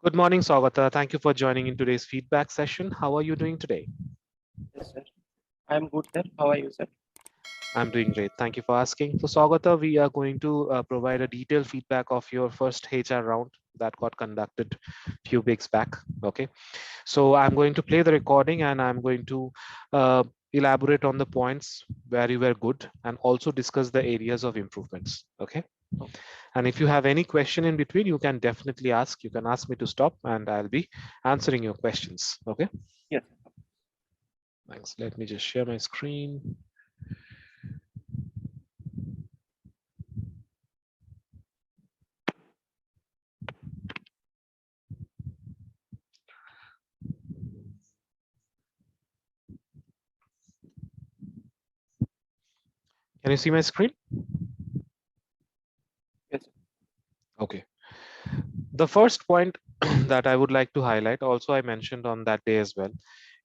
Good morning, Saugata. Thank you for joining in today's feedback session. How are you doing today? Yes, sir. I'm good, sir. How are you, sir? I'm doing great. Thank you for asking. So, Saugata, we are going to provide a detailed feedback of your first HR round that got conducted a few weeks back. Okay. So, I'm going to play the recording and I'm going to uh, elaborate on the points where you were good and also discuss the areas of improvements. Okay. Okay. And if you have any question in between, you can definitely ask. You can ask me to stop and I'll be answering your questions. Okay. Yes. Thanks. Let me just share my screen. Can you see my screen? Yes. Okay. The first point that I would like to highlight, also I mentioned on that day as well,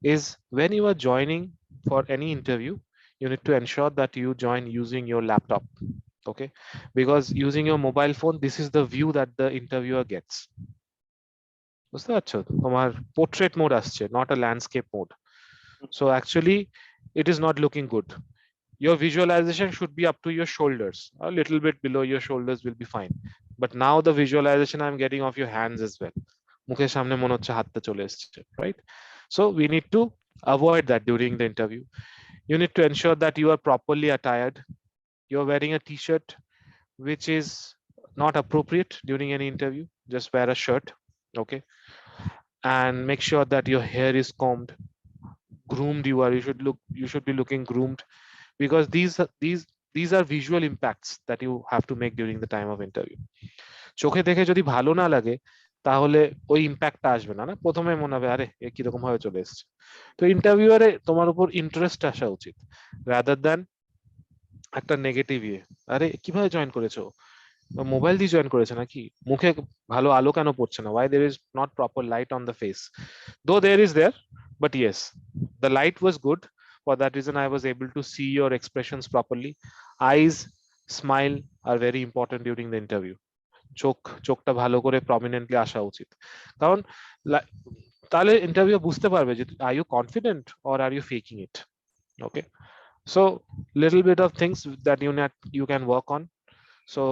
is when you are joining for any interview, you need to ensure that you join using your laptop. Okay. Because using your mobile phone, this is the view that the interviewer gets. বুঝতে পারছো তোমার portrait mode আসছে, not a landscape mode. So actually it is not looking good. Your visualization should be up to your shoulders. A little bit below your shoulders will be fine. But now the visualization I'm getting of your hands as well. মুখের সামনে মনে হচ্ছে হাতটা চলে এসেছে, right? So we need to avoid that during the interview. You need to ensure that you are properly attired. You're wearing a t-shirt which is not appropriate during any interview. Just wear a shirt, okay? And make sure that your hair is combed, groomed. You should be looking groomed, because these are visual impacts that you have to make during the time of interview. চোখে দেখে যদি ভালো না লাগে তাহলে ওই ইম্প্যাক্টটা আসবে না। প্রথমে মনে হবে আরে এ কিরকম ভাবে চলে এসেছে। তো ইন্টারভিউয়ারে তোমার উপর ইন্টারেস্ট আসা উচিত, রাদার দ্যান একটা নেগেটিভ ইয়ে, আরে কিভাবে জয়েন করেছো, মোবাইল দিয়ে জয়েন করেছে নাকি, মুখে ভালো আলো কেন পড়ছে না, why there is not proper light on the face, though there is there, but yes, the light was good. For that reason I was able to see your expressions properly. Eyes, smile are very important during the interview. চোখটা ভালো করে prominently আসা উচিত, কারণ তাহলে interview বুঝতে পারবে যে are you confident or are you faking it. Okay, so little bit of things that you can work on. So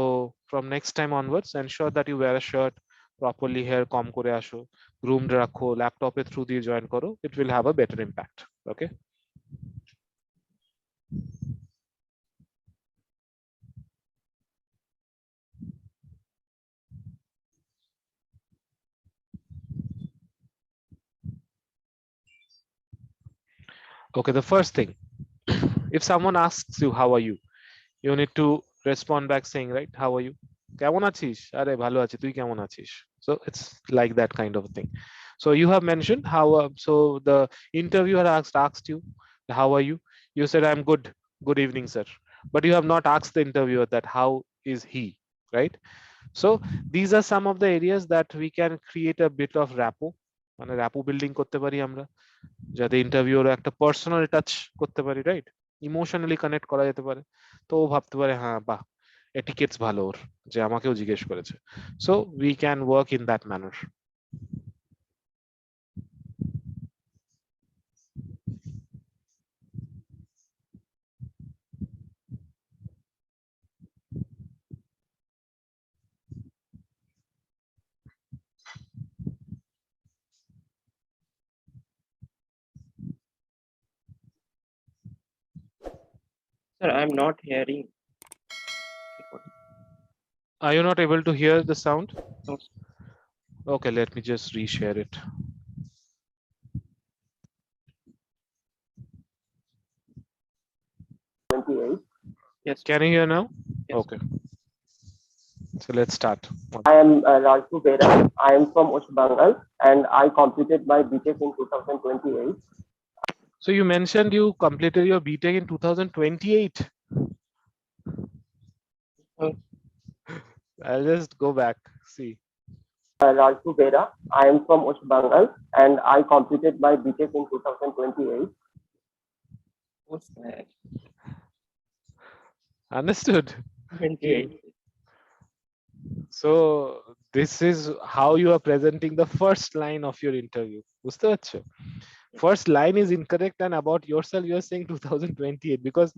from next time onwards, ensure that you wear a shirt properly, hair comb kore asho, groomed rakho, laptop e through দিয়ে join koro, it will have a better impact. Okay. Okay, the first thing, if someone asks you how are you, you need to respond back saying, right, how are you, কেমন আছিস, আরে ভালো আছি, তুই কেমন আছিস? So it's like that kind of a thing. So you have mentioned how so the interviewer asked you how are you, you said I'm good, good evening sir, but you have not asked the interviewer that how is he, right? So these are some of the areas that we can create a bit of rapport, মানে rapport building করতে পারি আমরা, যাতে ইন্টারভিউর একটা personal touch করতে পারি, right, emotionally connect করা যেতে পারে। তো ও ভাবতে পারে হ্যাঁ বাহ, এটিকেটস ভালো ওর, যে আমাকেও জিজ্ঞেস করেছে। So we can work in that manner. Sir, I'm not hearing. Are you not able to hear the sound? No, sir. Okay, let me just reshare it. Yes. Can you hear now? Yes. Okay. So let's start. I am Raju Bera. I am from West Bengal and I completed my BTech in 2028. So you mentioned you completed your BTech in 2028. I'll just go back. See. Raju Bera. I am from West Bengal and I completed my BTech in 2028. What's that? Understood. 28. So This is how you are presenting the first line of your interview. বুঝতে পারছো? First line is incorrect, and about yourself you are saying 2028, because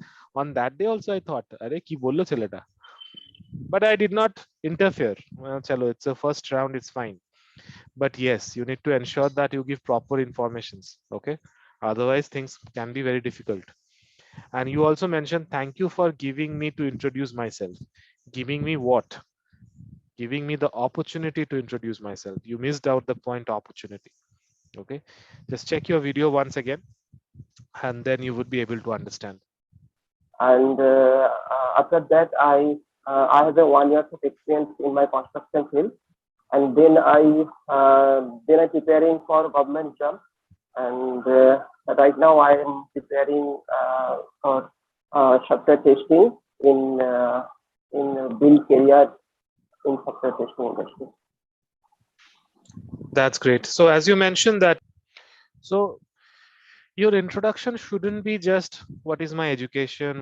on that day also I thought, अरे কি বললো ছেলেটা? But I did not interfere. Well, chalo, it's a first round, it's fine. But yes, you need to ensure that you give proper informations. Okay, otherwise things can be very difficult. And you also mentioned, thank you for giving me to introduce myself. Giving me what? Giving me the opportunity to introduce myself. You missed out the point opportunity. Okay, just check your video once again, and then you would be able to understand. And after that, I have a 1 year of experience in my construction field, and then I preparing for government job, and right now I am preparing for software testing in build career in software testing industry. That's great. So as you mentioned that, so your introduction shouldn't be just what is my education,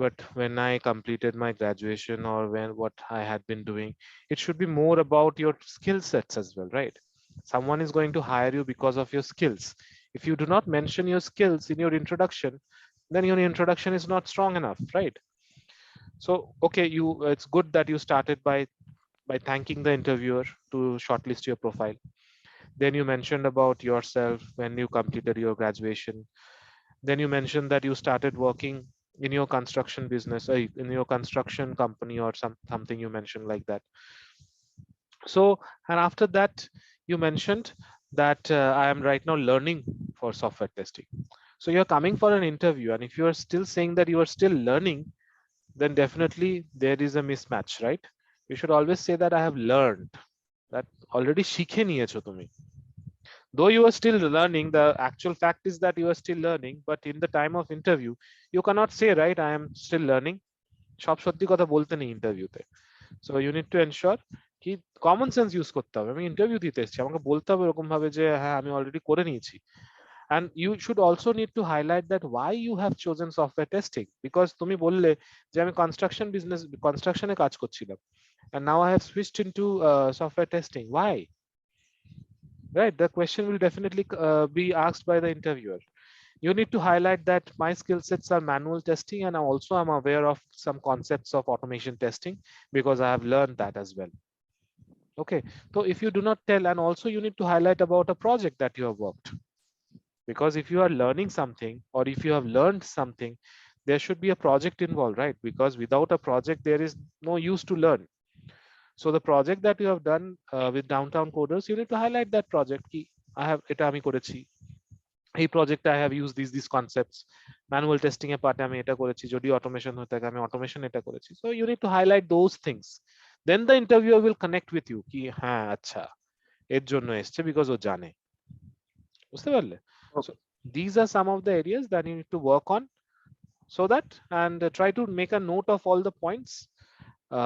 what when I completed my graduation, or when what I had been doing. It should be more about your skill sets as well, right? Someone is going to hire you because of your skills. If you do not mention your skills in your introduction, then your introduction is not strong enough, right? So okay, you it's good that you started by thanking the interviewer to shortlist your profile. Then you mentioned about yourself when you completed your graduation. Then you mentioned that you started working in your construction business, in your construction company, or something you mentioned like that. So, and after that, you mentioned that I am right now learning for software testing. So you're coming for an interview, and if you are still saying that you are still learning, then definitely there is a mismatch, right? You should always say that I have learned, that already শিখে নিয়েছো তুমি. Though you are still learning, the actual fact is that you are still learning, but in the time of interview, you cannot say, right, I am still learning. সব সত্যি কথা বলতে নেই ইন্টারভিউতে। So you need to ensure কি common sense use করতে হবে। আমি ইন্টারভিউ দিতে এসেছি, আমাকে বলতে হবে এরকম ভাবে যে হ্যাঁ আমি অলরেডি করে নিয়েছি। And you should also need to highlight that why you have chosen software testing, because তুমি বললে যে আমি কনস্ট্রাকশনে কাজ করছিলাম, and now I have switched into software testing. Why? Right, the question will definitely be asked by the interviewer. You need to highlight that my skill sets are manual testing, and also I'm aware of some concepts of automation testing because I have learned that as well. Okay, so if you do not tell, and also you need to highlight about a project that you have worked, because if you are learning something, or if you have learned something, there should be a project involved, right? Because without a project there is no use to learn. So the project that you have done with Downtown Coders, you need to highlight that project ki I have এটা আমি করেছি, এই প্রজেক্টে I have use this concepts, manual testing এর পার্টে আমি এটা করেছি, যদি অটোমেশন হতে থাকে আমি অটোমেশন এটা করেছি। So you need to highlight those things, then the interviewer will connect with you কি হ্যাঁ আচ্ছা এর জন্য এসছে, বিকজ ও জানে। বুঝতে পারলে? So these are some of the areas that you need to work on, so that, and try to make a note of all the points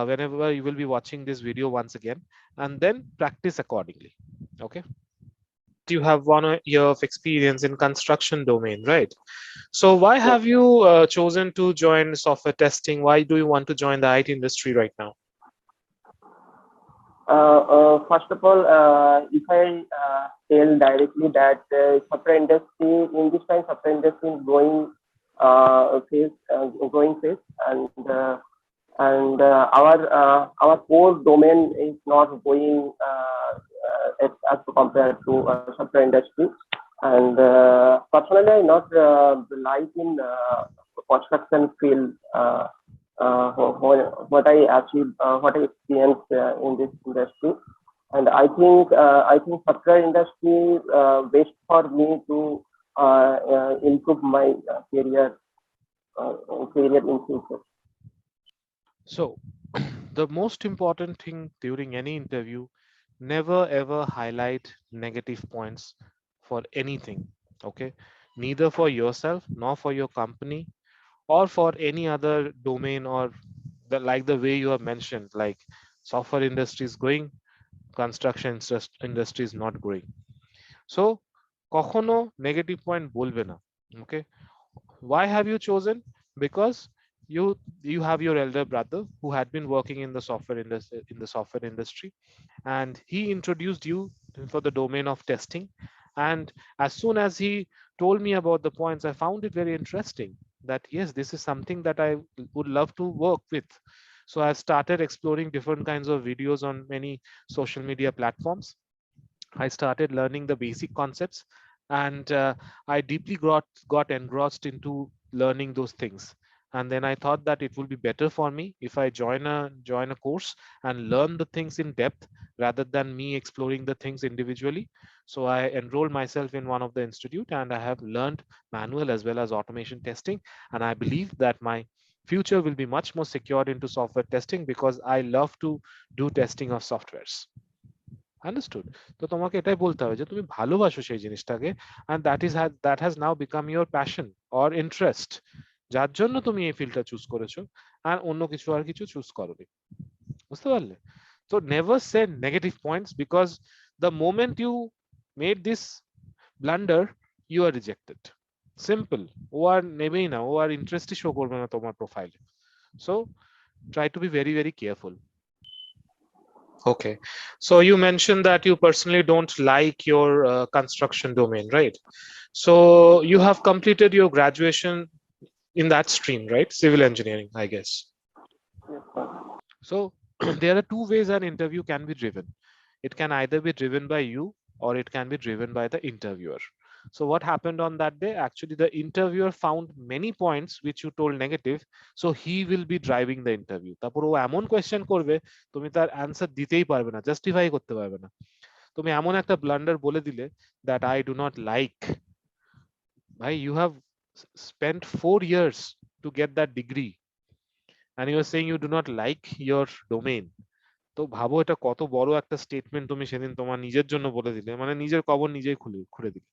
whenever you will be watching this video once again, and then practice accordingly. Okay, you have 1 year of experience in construction domain, right? So why have you chosen to join software testing? Why do you want to join the IT industry right now? First of all, if I tell directly that software industry in this time, software industry is growing phase, and our core domain is not going as compared to software industry. And personally, I not like in construction field. What I achieved, what I experienced in this industry, and I think software industry best for me to improve my career in future. So the most important thing during any interview, never ever highlight negative points for anything. Okay, neither for yourself nor for your company or for any other domain, or like the way you have mentioned, like software industry is growing, construction industry is not growing. So কখনো negative point বলবে না. Okay, why have you chosen? Because you have your elder brother who had been working in the software industry, and he introduced you for the domain of testing. And as soon as he told me about the points, I found it very interesting that yes, this is something that I would love to work with. So I started exploring different kinds of videos on many social media platforms. I started learning the basic concepts, and I deeply got engrossed into learning those things. And then I thought that it will be better for me if I join a course and learn the things in depth rather than me exploring the things individually. So I enrolled myself in one of the institute, and I have learned manual as well as automation testing. And I believe that my future will be much more secured into software testing because I love to do testing of softwares. Understood? তো তোমাকে এটাই বলতে হবে যে তুমি ভালোবাসো সেই জিনিসটাকে, and that has now become your passion or interest, যার জন্য তুমি এই ফিল্ডটা চুজ করেছো, আর অন্য কিছু আর কিছু চুজ করোনি। বুঝতে পারলে? So never say negative points, because the moment you made this blunder, you are rejected. Simple. ও আর নেবেই না, ও আর ইন্টারেস্টই শো করবে না তোমার প্রোফাইলে। So try to be very very careful. Okay, so you mentioned that you personally don't like your construction domain, right? So you have completed your graduation in that stream, right? Civil engineering, I guess. Yes, sir. So there are two ways an interview can be driven. It can either be driven by you or it can be driven by the interviewer. So what happened on that day? Actually, the interviewer found many points which you told negative, so he will be driving the interview. তারপর ও এমন question করবে তুমি তার answer দিতেই পারবে না, justify করতে পারবে না। তুমি এমন একটা ব্লান্ডার বলে দিলে that I do not like. ভাই, you have spent 4 years to get that degree and you are saying you do not like your domain. তো ভাবো এটা কত বড় একটা স্টেটমেন্ট তুমি সেদিন তোমার নিজের জন্য বলে দিলে, মানে নিজের কবর নিজেই খুলে দিলে।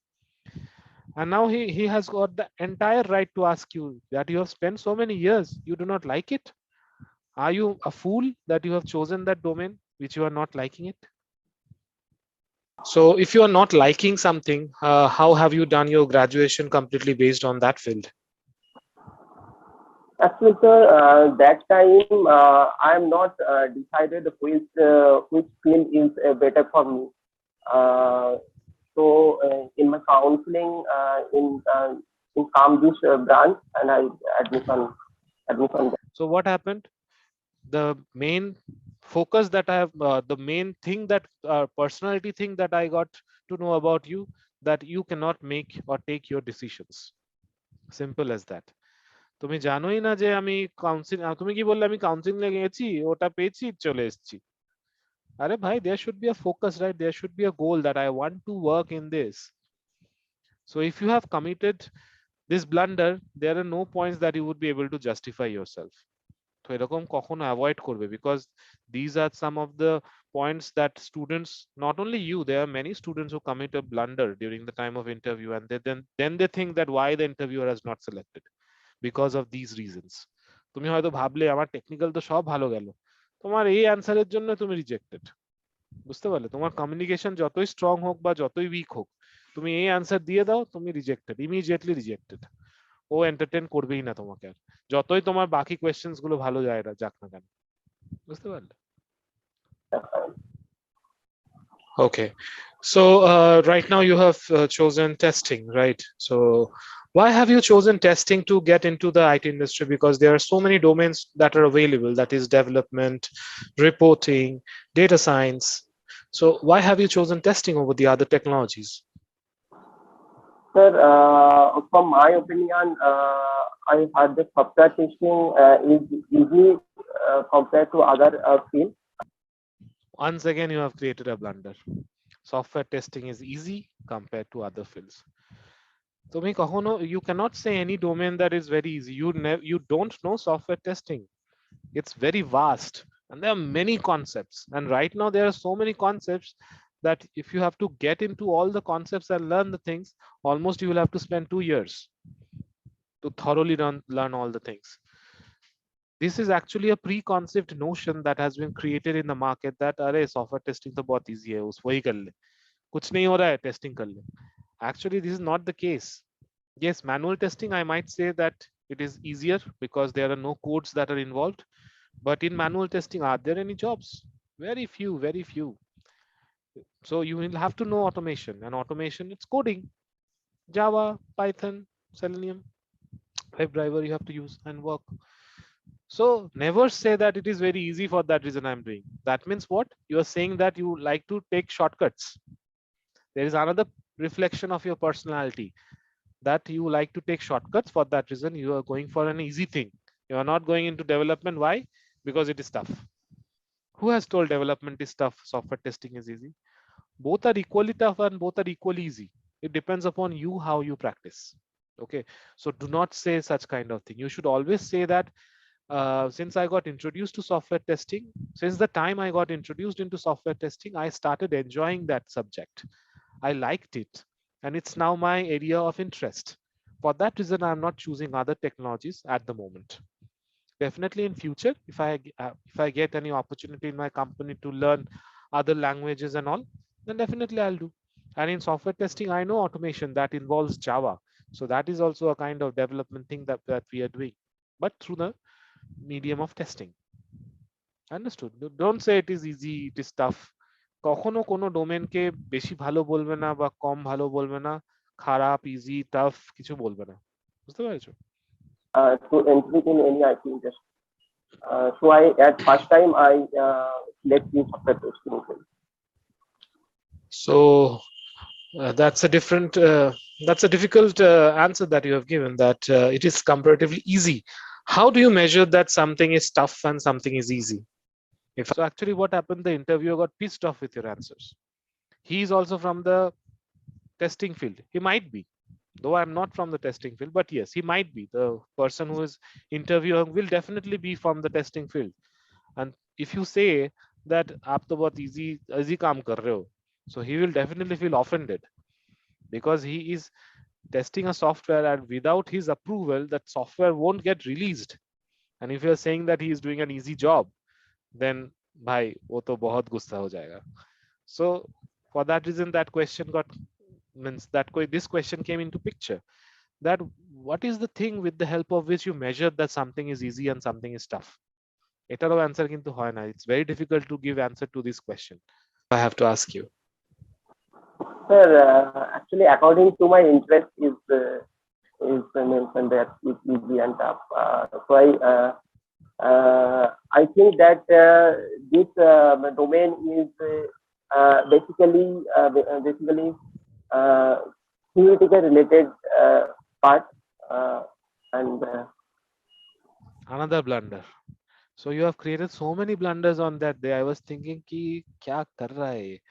And now he has got the entire right to ask you that you have spent so many years, you do not like it. Are you a fool that you have chosen that domain which you are not liking it? So if you are not liking something, how have you done your graduation completely based on that field? Actually, sir, that time I am not decided which field is better for me. So in my counseling, in come this branch, and I admission. So what happened? The main focus that I have, the main thing that personality thing that I got to know about you, that you cannot make or take your decisions. Simple as that. তুমি জানোই না যে আমি counselling, তুমি কি বললে আমি counselling এ গেছি, ওটা পেয়েছি, চলে এসেছি। আরে ভাই, there should be a focus, right? There should be a goal that I want to work in this. So if you have committed this blunder, there are no points that you would be able to justify yourself. তো এরকম কখনো avoid করবে, because these are some of the points that students, not only you, there are many students who commit a blunder during the time of interview, and then they think that why the interviewer has not selected, because of these reasons. তুমি হয়তো ভাবলে আমার technical তো সব ভালো গেল, তোমার এই অ্যান্সারের জন্য তুমি রিজেক্টেড। বুঝতে পারলে? তোমার কমিউনিকেশন যতই স্ট্রং হোক বা যতই উইক হোক, তুমি এই অ্যান্সার দিয়ে দাও, তুমি রিজেক্টেড, ইমিডিয়েটলি রিজেক্টেড। ও এন্টারটেইন করবেই না তোমাকে আর, যতই তোমার বাকি কোয়েশ্চেন্স গুলো ভালো যায় না যাক না কেন। বুঝতে পারলে? Okay, so right now you have chosen testing, right? So why have you chosen testing to get into the IT industry? Because there are so many domains that are available, that is development, reporting, data science. So why have you chosen testing over the other technologies? Sir, from my opinion, I heard that software testing is easy compared to other fields. Once again, you have created a blunder. Software testing is easy compared to other fields. তুমি কখনো, you cannot say any domain that is very easy. You don't know software testing. It's very vast and there are many concepts, and right now there are so many concepts that if you have to get into all the concepts and learn the things, almost you will have to spend 2 years to thoroughly learn all the things. This is actually a preconceived notion that has been created in the market that अरे software testing तो बहुत easy है, उस वही कर ले, कुछ नहीं हो रहा है, testing कर ले. Actually, this is not the case. Yes, manual testing, I might say that It is easier because there are no codes that are involved. But in manual testing, are there any jobs? Very few, very few. So you will have to know automation, and automation, it's coding. Java, Python, Selenium, WebDriver you have to use and work. So never say that it is very easy for that reason I'm doing. That means what? You are saying that you like to take shortcuts. There is another reflection of your personality, that you like to take shortcuts. For that reason, you are going for an easy thing. You are not going into development. Why? Because it is tough. Who has told development is tough? Software testing is easy. Both are equally tough and both are equally easy. It depends upon you how you practice. Okay, so do not say such kind of thing. You should always say that since I got introduced to software testing, since the time I got introduced into software testing, I started enjoying that subject. I liked it, and it's now my area of interest. For that reason, I'm not choosing other technologies at the moment. Definitely in future, if I get any opportunity in my company to learn other languages and all, then definitely I'll do. And in software testing, I know automation that involves Java, so that is also a kind of development thing that we are doing, but through the medium of testing. Understood? Don't say it is easy, it is tough. কখনো কোনো ডোমেনকে বেশি ভালো বলবে না বা কম ভালো বলবে না, খারাপ, ইজি, টাফ কিছু বলবে না। বুঝতে পেরেছো? To entry in any IT industry. So I at first time I select the software testing field. So that's a different that's a difficult answer that you have given, that it is comparatively easy. How do you measure that something is tough and something is easy? If so, actually what happened, the interviewer got pissed off with your answers. He is also from the testing field. He might be, though I'm not from the testing field, but yes, he might be. The person who is interviewing will definitely be from the testing field. And if you say that aap to bahut easy kaam kar rahe ho, so he will definitely feel offended, because he is testing a software and without his approval that software won't get released. And if you're saying that he is doing an easy job, then bhai wo to bahut gussa ho jayega. So for that reason, that question got means that this question came into picture, that what is the thing with the help of which you measure that something is easy and something is tough? এটারও answer কিন্তু হয় না. It's very difficult to give answer to this question. I have to ask you. Sir, actually, according to my interest is mentioned that it's easy and tough. So I think that this domain is basically theoretical related part and Another blunder. So you have created so many blunders on that day. I was thinking ki kya kar raha hai ye?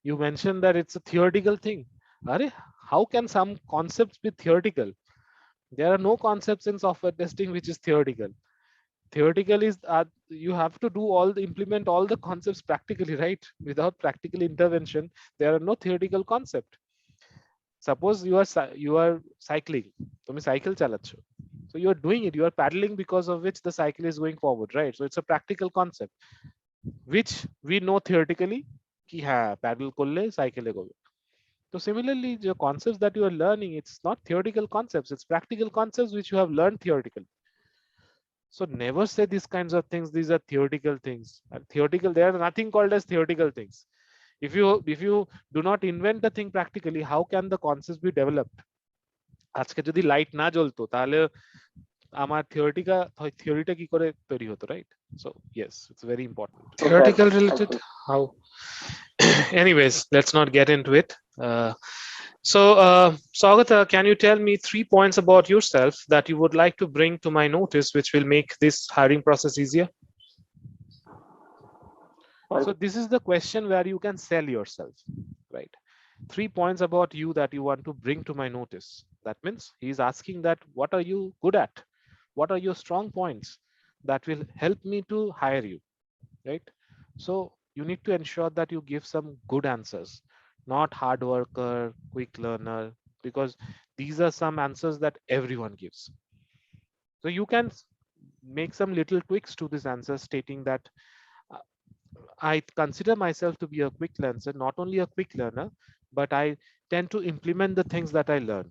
You mentioned that it's a theoretical thing. Are how can some concepts be theoretical? There are no concepts in software testing which is theoretical. Theoretical is you have to do implement all the concepts practically, right? Without practical intervention, there are no theoretical concept. Suppose you are cycling, তুমি cycle চালাচ্ছো, so you are doing it, you are paddling, because of which the cycle is going forward, right? So it's a practical concept which we know theoretically ki ha paddle korle cycle egobe. So similarly, the concepts that you are learning, it's not theoretical concepts, it's practical concepts which you have learned theoretically. So never say these kinds of things, these are theoretical things. Theoretical, there are nothing called as theoretical things. If you do not invent the thing practically, how can the concepts be developed? আজকে যদি light না জ্বলতো তাহলে আমার থিওরিটা কি করে তৈরি হতো, right? So yes, it's very important. Theoretical related, how? Anyways, let's not get into it. So Saugata, can you tell me 3 points about yourself that you would like to bring to my notice which will make this hiring process easier? So this is the question where you can sell yourself, right? 3 points about you that you want to bring to my notice. That means he's asking that what are you good at? What are your strong points that will help me to hire you, right? So you need to ensure that you give some good answers, not hard worker, quick learner, because these are some answers that everyone gives. So you can make some little tweaks to this answer, stating that I consider myself to be a quick learner, not only a quick learner, but I tend to implement the things that I learn.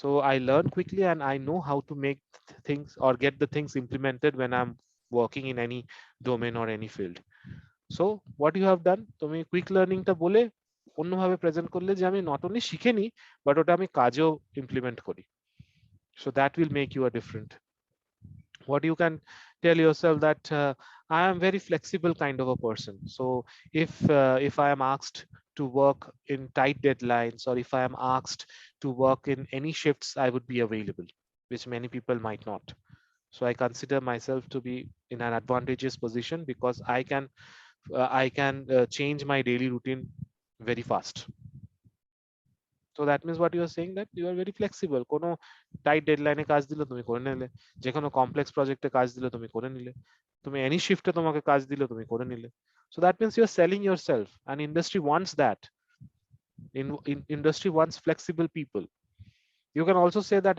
So I learn quickly and I know how to make things or get the things implemented when I'm working in any domain or any field. So what you have done, তুমি quick লার্নিংটা বলে অন্যভাবে present করলে যে আমি not only শিখে নি but ওটা আমি কাজেও ইমপ্লিমেন্ট করি। So that will make you a different. What you can tell yourself that I am very flexible kind of a person. So if I am asked to work in tight deadlines or if I am asked to work in any shifts, I would be available, which many people might not. So I consider myself to be in an advantageous position because I can change my daily routine very fast. So that means what you are saying, that you are very flexible. কোনো tight ডেডলাইনে কাজ দিলে তুমি করে নিলে, যে কোনো complex প্রজেক্টে কাজ দিলে তুমি করে নিলে, তুমি এনি শিফটে তোমাকে কাজ দিলে তুমি করে নিলে। So that means you are selling yourself, and industry wants that. In industry wants flexible people. You can also say that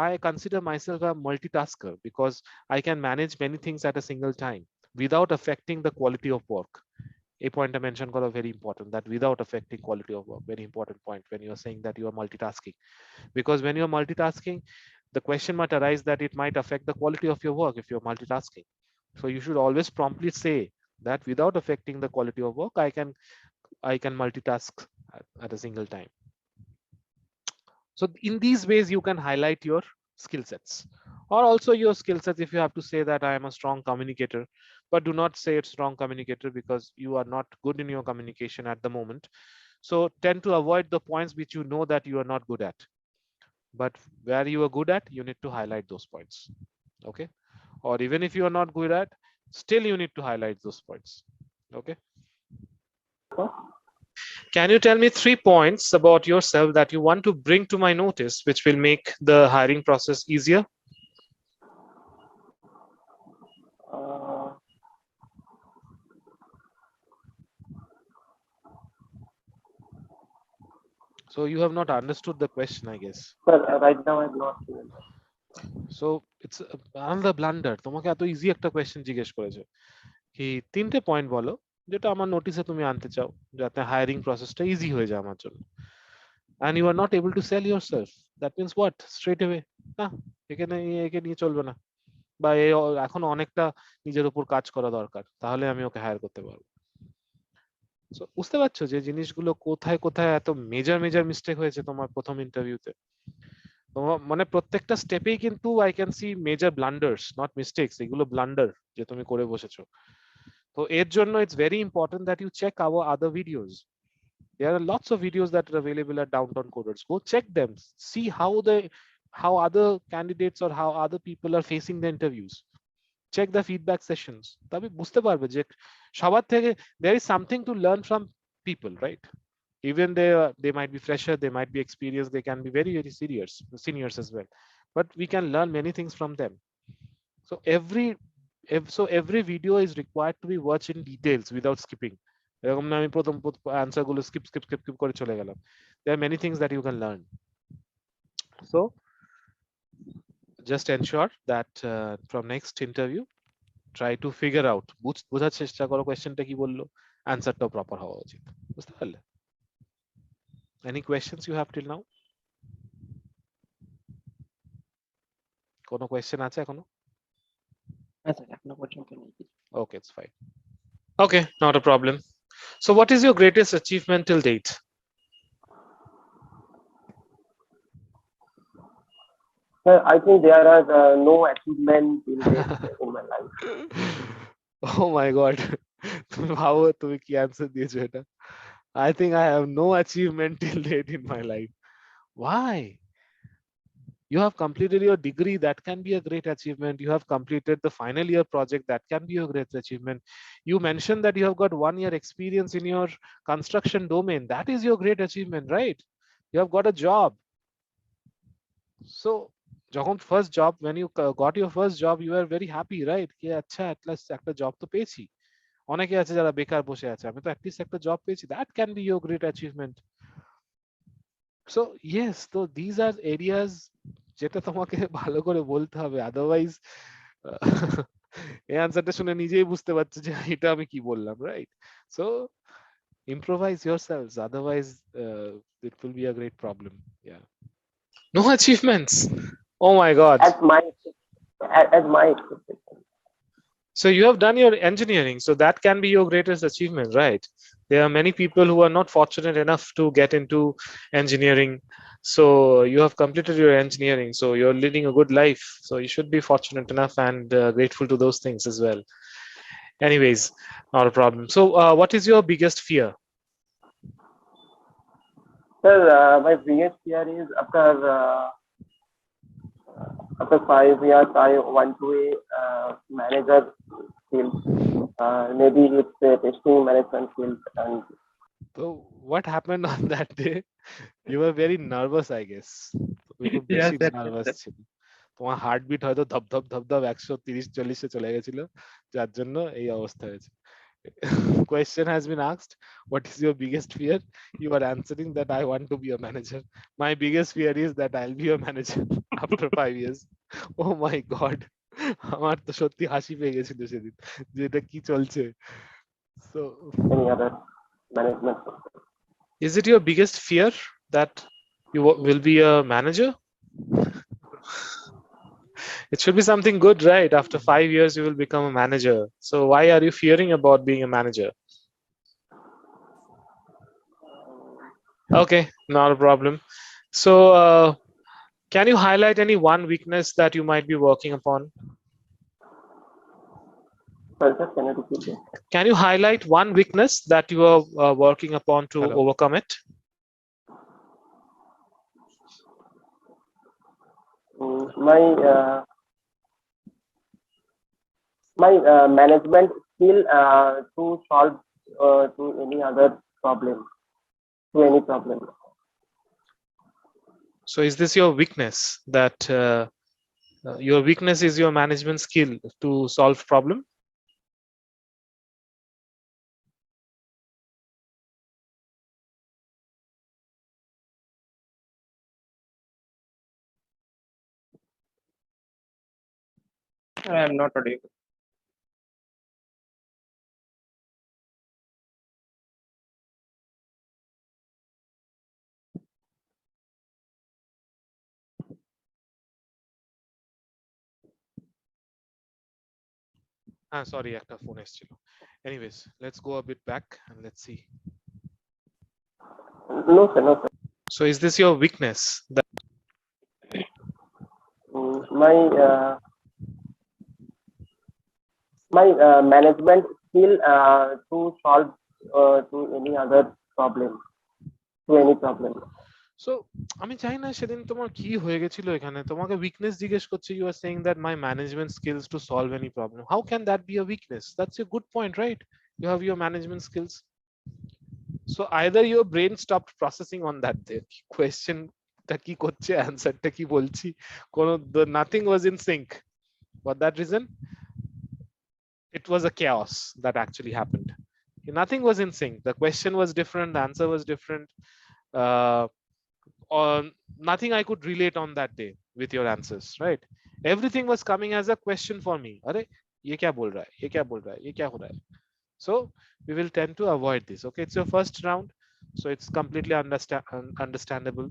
I consider myself a multitasker because I can manage many things at a single time without affecting the quality of work. A point I mentioned got a very important, that without affecting quality of work. Very important point when you're saying that you are multitasking, because when you're multitasking, the question might arise that it might affect the quality of your work if you're multitasking. So you should always promptly say that without affecting the quality of work, I can multitask at a single time. So in these ways you can highlight your skill sets, or also your skill sets. If you have to say that I am a strong communicator, but do not say it's strong communicator because you are not good in your communication at the moment. So tend to avoid the points which you know that you are not good at, but where you are good at, you need to highlight those points. Okay. Or even if you are not good at, still you need to highlight those points. Okay. Can you tell me 3 points about yourself that you want to bring to my notice, which will make the hiring process easier? Uh, So you have not understood the question, I guess. Sir, right now I'm not remember. So it's another blunder. তোমাকে এত easy একটা question জিজ্ঞেস করেছে কি 3টে point বলো যেটা আমার নোটিসে তুমি আনতে চাও যাতে হায়ারিং প্রসেসটা ইজি হয়ে যায় আমার জন্য, and you are not able to sell yourself. That means what? Straight away না, এখানে একে নিয়ে চলবে না, বা এখন অনেকটা নিজের উপর কাজ করা দরকার, তাহলে আমি ওকে হায়ার করতে পারবো। So বুঝতে পারছো যে জিনিসগুলো কোথায় কোথায় এত মেজর মেজর মিস্টেক হয়েছে তোমার প্রথম ইন্টারভিউতে। তোমার মানে প্রত্যেকটা স্টেপেই কিন্তু I can see major blunders, not mistakes, এগুলো ব্লান্ডার যে তুমি করে বসেছো। তো এর জন্য it's very important that you check our other videos. There are lots of videos that are available at Downtown Coders. Go check them. See how other candidates or how other people are facing the interviews. Check the feedback sessions. তবে বুঝতে পারবে যে সবার থেকে there is something to learn from people, right? Even they might be fresher, they might be experienced, they can be very very serious seniors as well, but we can learn many things from them. So every video is required to be watched in details without skipping. এরকম না আমি প্রথম answer গুলো skip skip skip skip করে চলে গেলাম. There are many things that you can learn. So just ensure that from next interview try to figure out, বোঝার চেষ্টা করো কোয়েশ্চেনটা কি বললো, আনসারটাও প্রপার হওয়া উচিত। বুঝতে পারলে? Any questions you have till now? কোনো কোয়েশ্চেন আছে এখনো? হ্যাঁ স্যার এখনো পর্যন্ত নেই কিছু। Okay, it's fine. Okay, not a problem. So what is your greatest achievement till date? Sir, I think there are no achievement in in my life. Oh my god. তুমি ভাবো তুমি কি অ্যানসার দিয়েছো এটা? I think I have no achievement till date in my life. Why? You have completed your degree, that can be a great achievement. You have completed the final year project, that can be a great achievement. You mentioned that you have got 1 year experience in your construction domain, that is your great achievement, right? You have got a job. So যখন first job, when you got your first job, you were very happy, right? কি আচ্ছা at last একটা job তো পেয়েছি। অনেকে আছে যারা বেকার বসে আছে, আমি তো at least একটা জব পেয়েছি, that can be your great achievement. So yes, so these are areas যেটা তোমাকে ভালো করে বলতে হবে, আদারওয়াইজ এই আনসারটা শুনে নিজেই বুঝতে পারছো যে এটা আমি কি বললাম, right? So improvise yourselves, otherwise it will be a great problem. Yeah. No achievements. Oh my God. As my expectation. So you have done your engineering, so that can be your greatest achievement, right? There are many people who are not fortunate enough to get into engineering. So you have completed your engineering, so you're leading a good life. So you should be fortunate enough and grateful to those things as well. Anyways, not a problem. So what is your biggest fear? Sir, my biggest fear is after 5 years, I want to be manager field. Maybe it's a testing management field. And So what happened on that day? You were very nervous, I guess. তুমি খুব Yes, বেশি sir. Yes, nervous sir. ছিল। তোমার heartbeat হয়তো ধপ ধপ ধপ ধপ 130-40-এ চলে গেছিল, যার জন্য এই অবস্থা হয়েছে। Question has been asked, what is your biggest fear? You are answering that I want to be a manager. My biggest fear is that I'll be a manager after 5 years. Oh my God. আমার তো সত্যি হাসি পেয়ে গেছিল সেদিন যে এটা কি চলছে। So any other management. is it your biggest fear that you will be a manager? It should be something good, right? After 5 years you will become a manager, so why are you fearing about being a manager? Okay, not a problem. So can you highlight any one weakness that you might be working upon? Sorry, sir, can you repeat it? Can you highlight one weakness that you are working upon to Hello. overcome it? My management skill to solve to any other problem, to any problem. So is this your weakness, that your weakness is your management skill to solve problem? I am not audible. Sorry, একটা phone এসেছিল. Anyways, let's go a bit back and let's see. No, sir, no, sir. So is this your weakness, that My management skill to solve to any other problem, to any problem. so আমি জানি না সেদিন তোমার কি হয়ে গেছিল এখানে, তোমাকে উইকনেস জিজ্ঞেস করছে, you are saying that my management skills to solve any problem. How can that be a weakness? That's a good point, right? You have your management skills. So either your brain stopped processing on that day, question টা কি করছে, answer টা কি বলছি, কোন nothing was in sync. For that reason it was a chaos that actually happened. Nothing was in sync. The question was different, the answer was different, or nothing I could relate on that day with your answers, right? Everything was coming as a question for me. Are ye kya bol raha hai, ye kya bol raha hai, ye kya ho raha hai? So we will tend to avoid this. Okay, it's your first round, so it's completely understandable.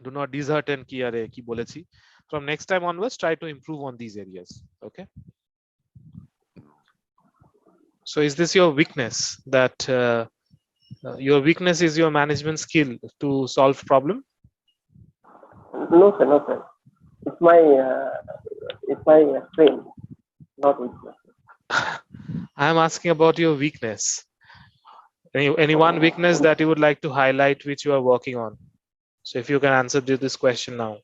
Do not dishearten ki are ki bolechi. From next time onwards, try to improve on these areas. Okay, so is this your weakness, that your weakness is your management skill to solve problem? No, sir, no, sir. It's my strength, not weakness. I am asking about your weakness. Any one weakness that you would like to highlight which you are working on? So if you can answer this question now.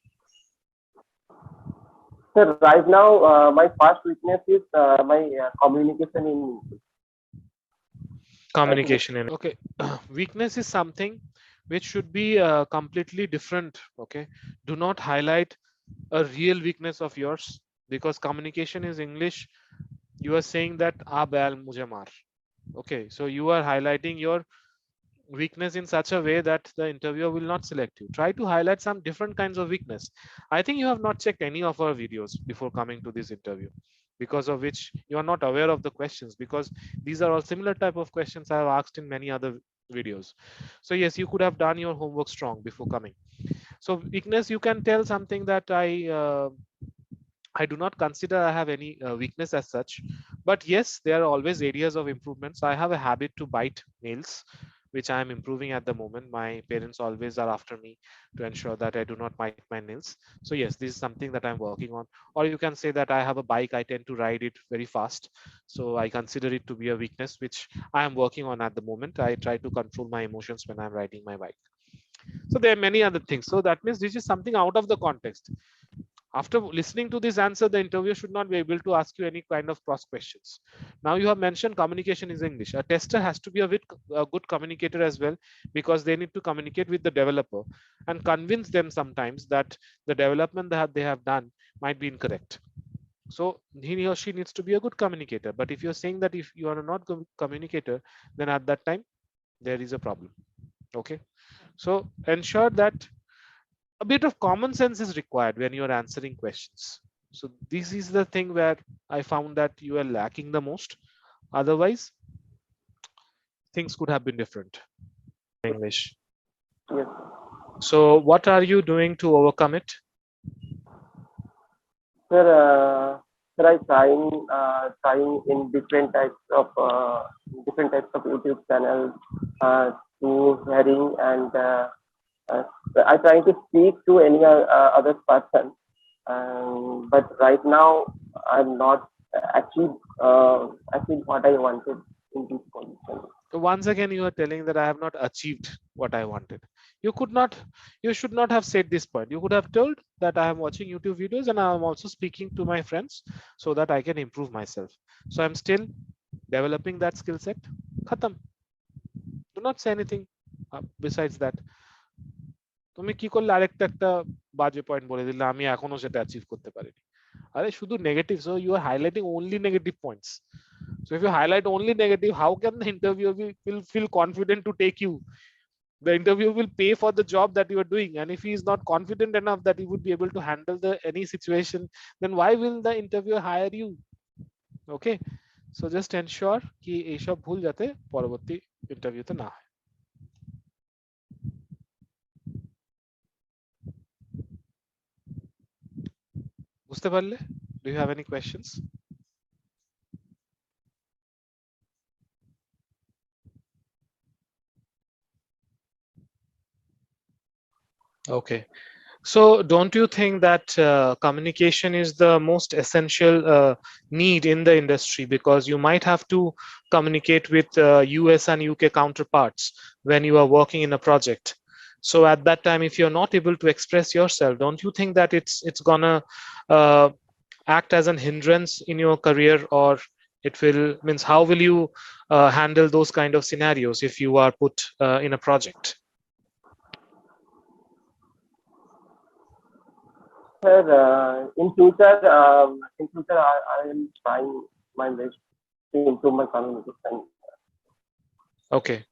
Sir, right now my first weakness is my communication in English. Communication in, okay. Weakness is something which should be completely different. Okay, do not highlight a real weakness of yours, because communication is English. You are saying that ah bal mujhe maar. Okay, so you are highlighting your weakness in such a way that the interviewer will not select you. Try to highlight some different kinds of weakness. I think you have not checked any of our videos before coming to this interview, because of which you are not aware of the questions, because these are all similar type of questions I have asked in many other videos. So yes, you could have done your homework strong before coming. So weakness, you can tell something that I do not consider I have any weakness as such, but yes, there are always areas of improvements. I have a habit to bite nails, which I am improving at the moment. My parents always are after me to ensure that I do not bite my nails. So yes, this is something that I'm working on. Or you can say that I have a bike, I tend to ride it very fast. So I consider it to be a weakness, which I am working on at the moment. I try to control my emotions when I'm riding my bike. So there are many other things. So that means this is something out of the context. After listening to this answer, the interviewer should not be able to ask you any kind of cross questions. Now you have mentioned communication is English. A tester has to be a good communicator as well, because they need to communicate with the developer and convince them sometimes that the development that they have done might be incorrect. So he or she needs to be a good communicator. But if you're saying that if you are not a communicator, then at that time there is a problem. Okay. So ensure that a bit of common sense is required when you're answering questions. So this is the thing where I found that you are lacking the most. Otherwise, things could have been different. English. Yes, So what are you doing to overcome it? sir. Sir, I trying in different types of YouTube channels to hearing and uh, I trying to speak to any other person. But right now I'm not achieved what I wanted in this position. So once again, you are telling that I have not achieved what I wanted. You could not, you should not have said this point. You could have told that I am watching YouTube videos and I am also speaking to my friends so that I can improve myself. So I'm still developing that skill set. Khatam. Do not say anything besides that. তুমি কি করলে আরেকটা একটা বাজে point বলে দিলে আমি এখনো সেটা অ্যাচিভ করতে পারিনি আরে শুধু negative so you are highlighting only negative points so if you highlight only negative how can the interviewer will feel confident to take you the interviewer will pay for the job that you are doing and if he is not confident enough that he would be able to handle the any situation then why will the interviewer hire you okay so just ensure ki ei sob bhul jate পরবর্তী ইন্টারভিউতে না হয় বুঝতে পারলে do you have any questions okay so don't you think that communication is the most essential need in the industry because you might have to communicate with US and UK counterparts when you are working in a project so at that time if you're not able to express yourself don't you think that it's gonna uh, act as an hindrance in your career or it will means how will you handle those kind of scenarios if you are put in a project Sir, in future, I am trying my best to improve my communication. okay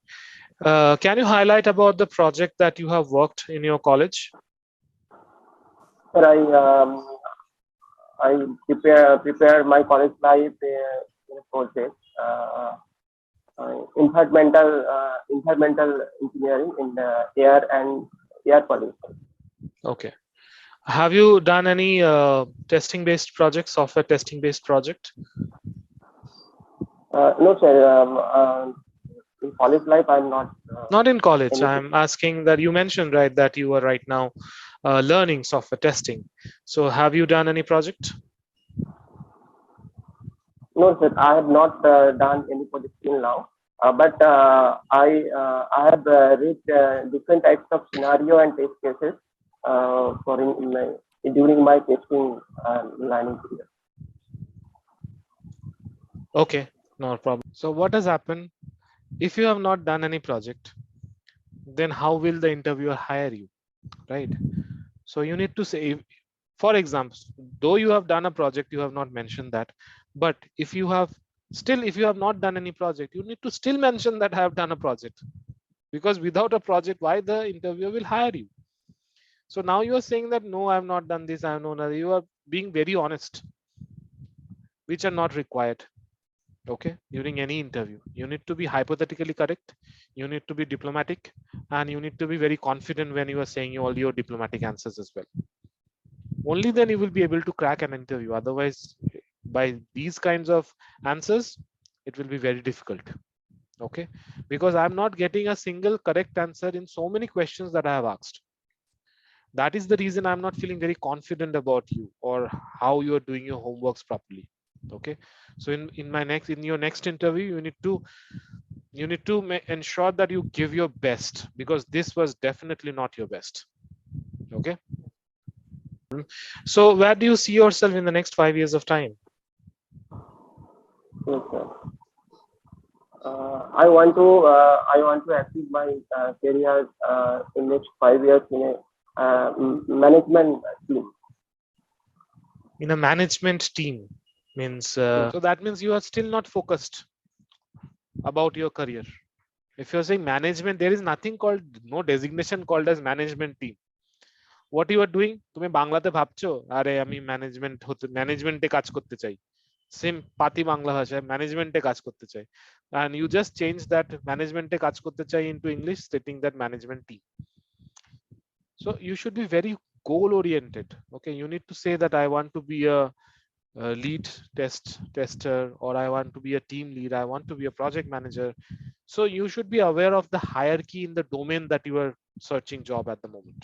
can you highlight about the project that you have worked in your college Sir, I prepare my college life in a project, environmental engineering in the air and air pollution. okay have you done any testing based project software testing based project No, sir. In college life, I'm not. not in college Anything. I'm asking that you mentioned right that you are right now learning software testing so have you done any project No, sir. I have not done any project till now. But I have read different types of scenario and test cases for during my testing learning period. okay no problem so what has happened if you have not done any project then how will the interviewer hire you right so you need to say for example though you have done a project you have not mentioned that but if you have still if you have not done any project you need to still mention that I have done a project because without a project why the interviewer will hire you so now you are saying that no I have not done this I have no you are being very honest which are not required Okay, during any interview you need to be hypothetically correct, you need to be diplomatic, and you need to be very confident when you are saying all your diplomatic answers as well. Only then you will be able to crack an interview. Otherwise, by these kinds of answers, it will be very difficult. Okay, because I'm not getting a single correct answer in so many questions that I have asked. That is the reason I'm not feeling very confident about you or how you are doing your homeworks properly. Okay, so in your next interview, you need to ensure that you give your best, because this was definitely not your best. Okay, so where do you see yourself in the next 5 years of time? Yes, sir. I want to achieve my career in next 5 years in a management team. In a management team means so that means you are still not focused about your career. If you're saying management, there is nothing called, no designation called as management team. What you are doing, তুমি বাংলাতে ভাবছো আরে আমি ম্যানেজমেন্টে কাজ করতে চাই, same পাতি বাংলা ভাষায় ম্যানেজমেন্টে কাজ করতে চাই, and you just change that ম্যানেজমেন্টে কাজ করতে চাই into English, stating that management team. So you should be very goal oriented. Okay, you need to say that I want to be a lead tester, or I want to be a team lead, I want to be a project manager. So you should be aware of the hierarchy in the domain that you are searching job at the moment.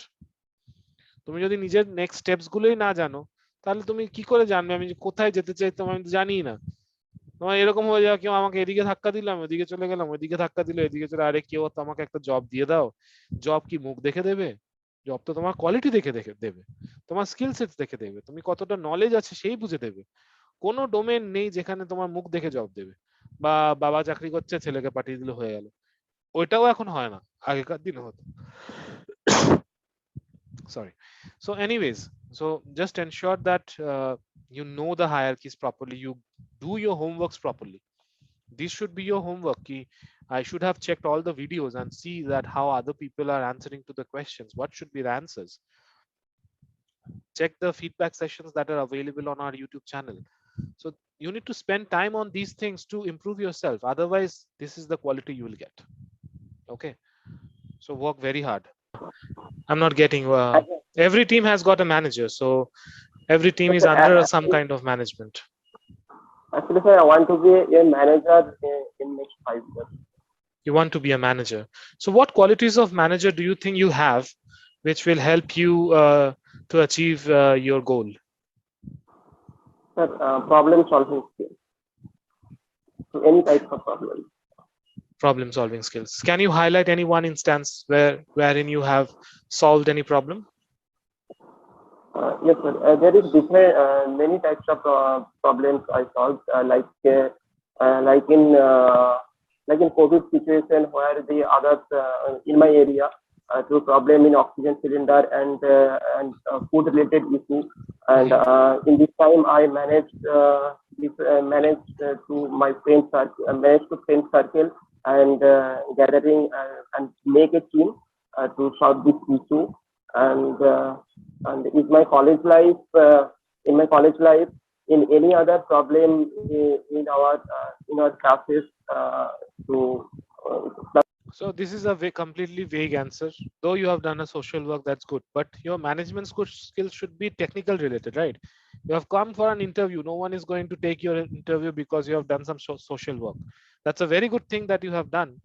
তুমি যদি নিজের next steps গুলোই না জানো, তাহলে তুমি কি করে জানবে আমি কোথায় যেতে চাই? আমি তো জানি না। তোমার এরকম হয়ে যাওয়া, কেউ আমাকে এদিকে ধাক্কা দিলাম, ওদিকে চলে গেলাম, ওইদিকে ধাক্কা দিল, এদিকে চলে, আরে কেউ তো আমাকে একটা জব দিয়ে দাও। জব কি মুখ দেখে দেবে? জব তো তোমার কোয়ালিটি দেখে দেবে, তোমার স্কিল সেট দেখে দেবে, তুমি কতটা নলেজ আছে সেই বুঝে দেবে। কোনো ডোমেন নেই যেখানে তোমার মুখ দেখে জব দেবে, বা বাবা চাকরি করছে ছেলেকে পাঠিয়ে দিলে হয়ে গেল। ওইটাও এখন হয় না, আগেকার দিনে হতো। Sorry. So anyways, so just ensure that you know the hierarchies properly, you do your homeworks properly. This should be your homework. I should have checked all the videos and see that how other people are answering to the questions, what should be the answers. Check the feedback sessions that are available on our YouTube channel. So you need to spend time on these things to improve yourself. Otherwise, this is the quality you will get. Okay, so work very hard. I'm not getting every team has got a manager, so every team is under some kind of management. Actually, sir, I want to be a manager in next 5 years. You want to be a manager. So what qualities of manager do you think you have which will help you to achieve your goal? Sir, problem solving skills. So any types of problems. Problem solving skills. Can you highlight any one instance wherein you have solved any problem? Yes, sir. There is different many types of problems I solved, like in COVID situation where the others in my area through problem in oxygen cylinder and food related issue, and in this time I managed to my friend circle and gathering and make a team to solve this issue. And in my college life, in any other problem in our classes to So this is a completely vague answer. Though you have done a social work, that's good, but your management skills should be technical related, right? You have come for an interview. No one is going to take your interview because you have done some social work. That's a very good thing that you have done.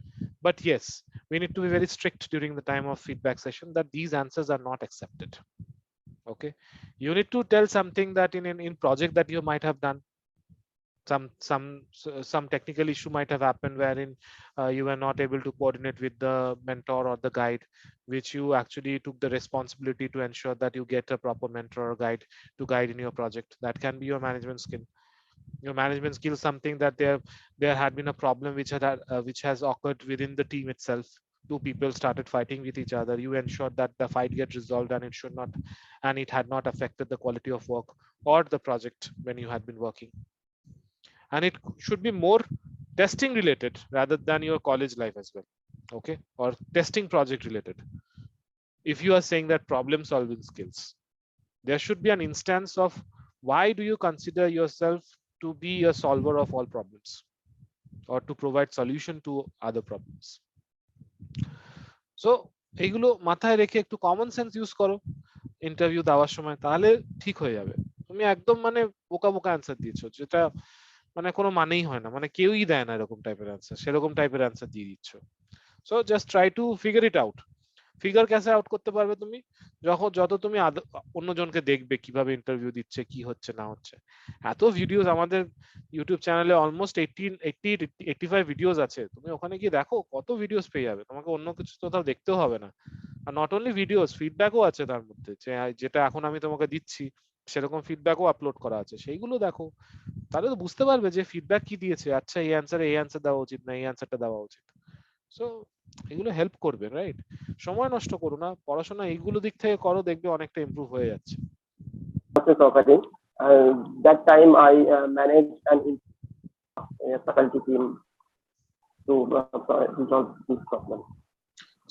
But yes, we need to be very strict during the time of feedback session that these answers are not accepted. Okay, you need to tell something that in project that you might have done, some technical issue might have happened wherein you were not able to coordinate with the mentor or the guide, which you actually took the responsibility to ensure that you get a proper mentor or guide to guide in your project. That can be your management skill. Your management skill is something that there had been a problem which has occurred within the team itself. Two people started fighting with each other. You ensured that the fight gets resolved and it had not affected the quality of work or the project when you had been working. And it should be more testing related rather than your college life as well. Okay, or testing project related. If you are saying that problem solving skills, there should be an instance of why do you consider yourself to be a solver of all problems? or to provide solution to other problems. So এইগুলো মাথায় রেখে একটু common sense use করো interview দেওয়ার সময়, তাহলে ঠিক হয়ে যাবে। তুমি একদম মানে বোকা বোকা অ্যান্সার দিয়েছো, যেটা মানে কোনো মানেই হয় না, মানে কেউই দেয় না এরকম টাইপের অ্যান্সার, সেরকম টাইপের অ্যান্সার দিয়ে দিচ্ছ। So just try to figure it out. Figure ক্যাসে আউট করতে পারবে তুমি যত তুমি অন্যজনকে দেখবে কিভাবে ইন্টারভিউ দিচ্ছে, কি হচ্ছে না হচ্ছে। এত ভিডিওস আমাদের ইউটিউব চ্যানেলে অলমোস্ট 85 ভিডিওস আছে, তুমি ওখানে গিয়ে দেখো কত ভিডিওস পেয়ে যাবে, তোমাকে অন্য কিছু কোথাও দেখতেও হবে না। আর নট অনলি ভিডিওস, ফিডব্যাকও আছে তার মধ্যে, যেটা এখন আমি তোমাকে দিচ্ছি সেরকম ফিডব্যাকও আপলোড করা আছে, সেইগুলো দেখো। তাহলে তো বুঝতে পারবে যে ফিডব্যাক কি দিয়েছে, আচ্ছা এই অ্যান্সারে এই অ্যান্সার দেওয়া উচিত না এই অ্যান্সারটা দেওয়া উচিত। সো এগুলো হেল্প করবে, রাইট? সময় নষ্ট করো না, পড়াশোনা এইগুলো দিক থেকে করো, দেখবে অনেকটা ইমপ্রুভ হয়ে যাচ্ছে। Operating. That time I managed an faculty team to resolve this problem.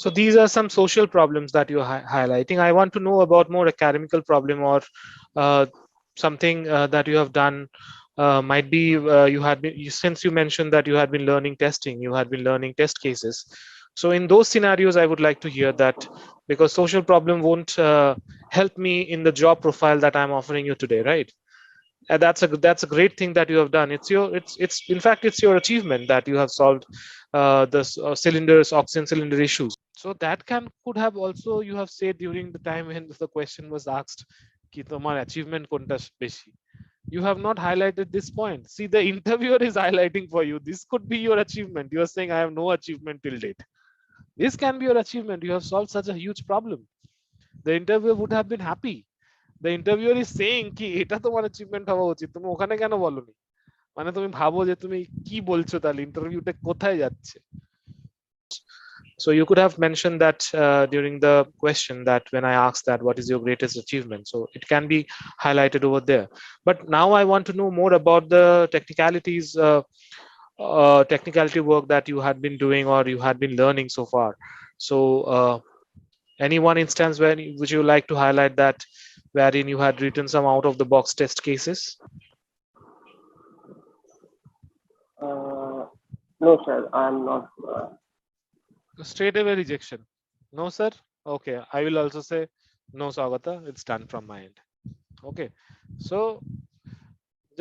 So these are some social problems that you're highlighting. I want to know about more academical problem, or something that you have done. Might be you had been, since you mentioned that you had been learning testing, you had been learning test cases. So in those scenarios, I would like to hear that, because social problem won't help me in the job profile that I'm offering you today, right? And that's a great thing that you have done. It's in fact it's your achievement that you have solved the oxygen cylinder issues. So that could have also, you have said during the time when the question was asked ki tomar achievement konta beshi, you have not highlighted this point. See, the interviewer is highlighting for you, this could be your achievement. You are saying I have no achievement till date. This can be your achievement, you have solved such a huge problem. The interviewer would have been happy. The interviewer is saying কি এটা তোমার achievement হওয়া উচিত, তুমি ওখানে কেন বলনি? মানে তুমি ভাবো যে তুমি কি বলছো, তাহলে ইন্টারভিউটা কোথায় যাচ্ছে? So you could have mentioned that during the question, that when I asked that what is your greatest achievement, so it can be highlighted over there. But now I want to know more about the technicalities, technicality work that you had been doing or you had been learning so far. So any one instance where would you like to highlight that, wherein you had written some out of the box test cases? No, sir, I'm not. Straight away rejection. No, sir. Okay, I will also say no, Swagata. It's done from my end. Okay, so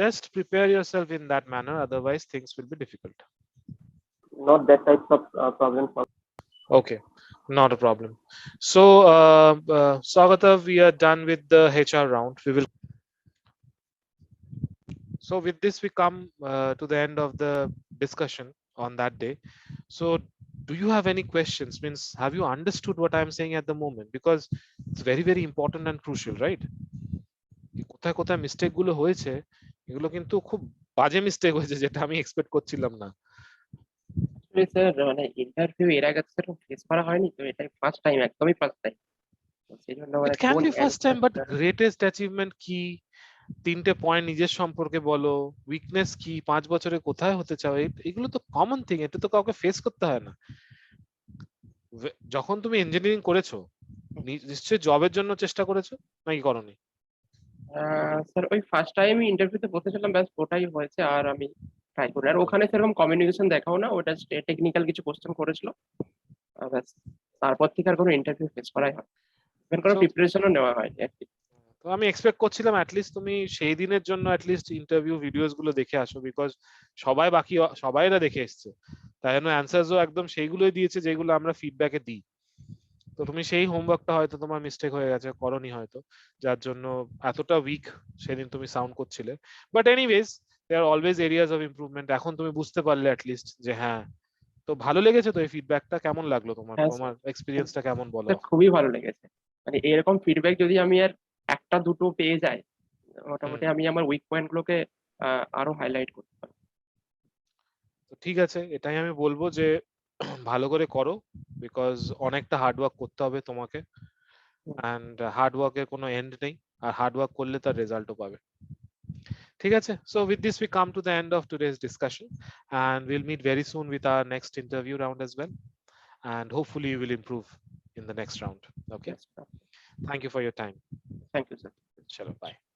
just prepare yourself in that manner. Otherwise, things will be difficult. Not that types of problems. Okay, not a problem. So, Swagata, we are done with the HR round. We will. So with this, we come to the end of the discussion on that day. So do you have any questions? Means, have you understood what I'm saying at the moment? Because it's very, very important and crucial, right? কোথায় কোথায় mistake গুলো হয়েছে, এগুলো কিন্তু খুব বাজে mistake হয়েছে, যেটা আমি এক্সপেক্ট করছিলাম না। স্যার মানে ইন্টারভিউ এর আগে তো সেরকম ফেস করা হয়নি, তো এটাই ফার্স্ট টাইম, একদমই ফার্স্ট টাইম। সেই জন্য মানে It can কোন be first time, but answer-টা- greatest achievement কি? তিনটে পয়েন্ট নিজের সম্পর্কে বলো, উইকনেস কি, 5 বছরে কোথায় হতে চাও, এগুলো তো কমন থিং, এটা তো কাউকে ফেস করতে হয় না। যখন তুমি ইঞ্জিনিয়ারিং করেছো, নিশ্চয়ই জবের জন্য চেষ্টা করেছো, নাকি করনি? স্যার ওই ফার্স্ট টাইমই ইন্টারভিউতে বসেছিলাম, ব্যাস ওটাই হয়েছে, আর আমি ট্রাই করি। আর ওখানে সেরকম কমিউনিকেশন দেখাও না, ওটা টেকনিক্যাল কিছু কোশ্চেন করেছিল, ব্যাস। তারপর থেকে আর কোনো ইন্টারভিউ ফেস করাই হয়, এখানে কোনো So, প্রিপারেশনও নেওয়া হয়নি আর কি। তো আমি এক্সপেক্ট করছিলাম অ্যাটলিস্ট তুমি সেই দিনের জন্য অ্যাটলিস্ট ইন্টারভিউ ভিডিওস গুলো দেখে আসো, বিকজ সবাইরা দেখে এসছে, তাই জন্য অ্যান্সারসও একদম সেইগুলোই দিয়েছে যেগুলো আমরা ফিডব্যাকে দিই। তো তুমি সেই হোমওয়ার্কটা হয়তো তোমার মিস্টেক হয়ে গেছে, করনি হয়তো, যার জন্য এতটা উইক সেদিন তুমি সাউন্ড করছিলে। But anyways, there always areas of improvement. এখন তুমি বুঝতে পারলে অ্যাটলিস্ট যে হ্যাঁ। তো ভালো লেগেছে তো এই ফিডব্যাকটা? কেমন লাগলো তোমার, হ্যাঁ তোমার এক্সপিরিয়েন্সটা কেমন বলো? স্যার, খুবই ভালো লেগেছে। মানে এরকম ফিডব্যাক যদি আমি আর একটা দুটো পেয়ে যাই, মোটামুটি আমি আমার উইক পয়েন্ট গুলোকে আরো হাইলাইট করতে পারি। তো ঠিক আছে, এটাই আমি বলবো যে ভালো করে করো, বিকজ অনেকটা হার্ডওয়ার্ক করতে হবে তোমাকে, অ্যান্ড হার্ডওয়ার্কের কোনো এন্ড নেই, আর হার্ডওয়ার্ক করলে তার রেজাল্টও পাবে। ঠিক আছে, so with this we come to the end of today's discussion, and we'll meet very soon with our next interview round as well, and hopefully you will improve in the next round. Okay, thank you for your time. Thank you sir. Chalo, bye.